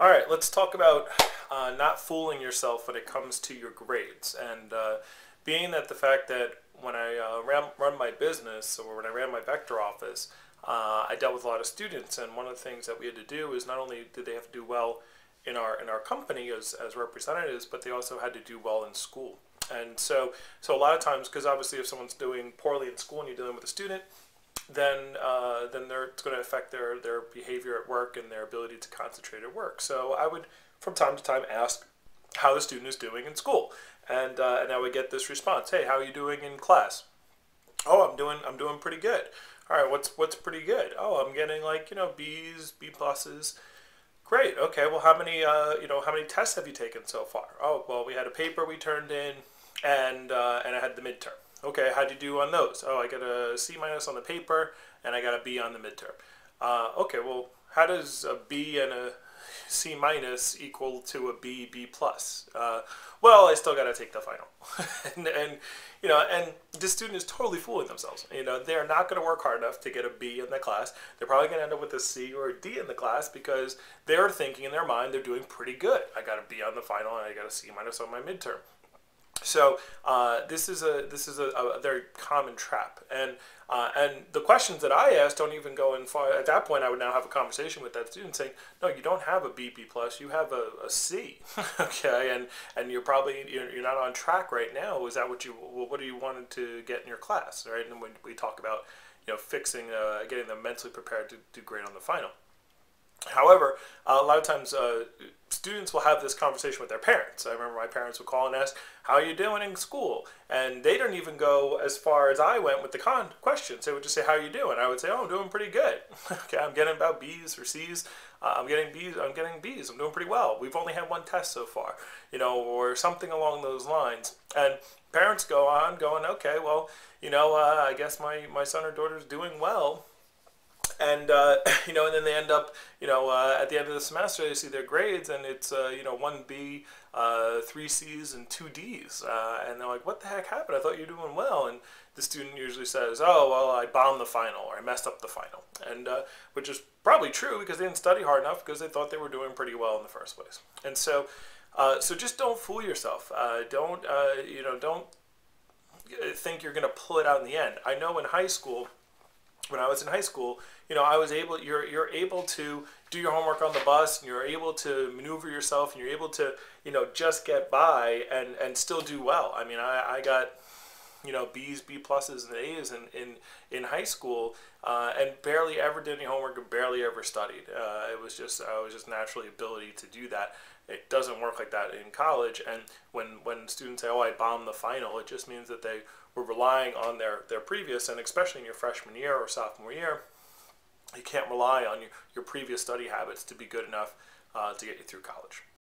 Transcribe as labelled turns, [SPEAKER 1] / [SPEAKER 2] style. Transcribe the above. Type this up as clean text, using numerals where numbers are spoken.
[SPEAKER 1] All right, let's talk about not fooling yourself when it comes to your grades. And being that the fact that when I run my business or when I ran my vector office, I dealt with a lot of students. And one of the things that we had to do is not only did they have to do well in our company as representatives, but they also had to do well in school. And so a lot of times, because obviously if someone's doing poorly in school and you're dealing with a student, then it's going to affect their behavior at work and their ability to concentrate at work. So I would, from time to time, ask how the student is doing in school, and I would get this response: "Hey, how are you doing in class?" "Oh, I'm doing pretty good." "All right, what's pretty good?" "Oh, I'm getting like B's, B pluses." "Great. Okay. Well, how many tests have you taken so far?" "Oh, well, we had a paper we turned in, and I had the midterm." "Okay, how'd you do on those?" "Oh, I got a C minus on the paper, and I got a B on the midterm." Okay, well, how does a B and a C minus equal to a B, B plus?" Well, I still got to take the final. and the student is totally fooling themselves. They're not going to work hard enough to get a B in the class. They're probably going to end up with a C or a D in the class because they're thinking in their mind they're doing pretty good. I got a B on the final, and I got a C minus on my midterm. So this is a very common trap, and the questions that I ask don't even go in far. At that point, I would now have a conversation with that student saying, "No, you don't have a B, B plus. You have a C, okay, and you're not on track right now. Is that what do you wanted to get in your class, right?" And when we talk about fixing, getting them mentally prepared to do great on the final. However, a lot of times students will have this conversation with their parents. I remember my parents would call and ask, "How are you doing in school?" And they don't even go as far as I went with the questions. They would just say, "How are you doing?" I would say, "Oh, I'm doing pretty good." "Okay, I'm getting about B's or C's. I'm getting B's. I'm getting B's. I'm doing pretty well. We've only had one test so far," or something along those lines. And parents go on going, "Okay, well, I guess my son or daughter is doing well." And and then they end up, at the end of the semester, they see their grades, and it's one B, three C's, and two D's, and they're like, "What the heck happened? I thought you were doing well." And the student usually says, "Oh, well, I bombed the final, or I messed up the final," and which is probably true because they didn't study hard enough because they thought they were doing pretty well in the first place. And so just don't fool yourself. Don't think you're going to pull it out in the end. I know in high school, when I was in high school, you're able to do your homework on the bus, and you're able to maneuver yourself, and you're able to, just get by and still do well. I mean, I got, B's, B pluses, and A's in high school, and barely ever did any homework and barely ever studied. I was just naturally ability to do that. It doesn't work like that in college. And when students say, "Oh, I bombed the final," it just means that they were relying on their previous, and especially in your freshman year or sophomore year, you can't rely on your previous study habits to be good enough to get you through college.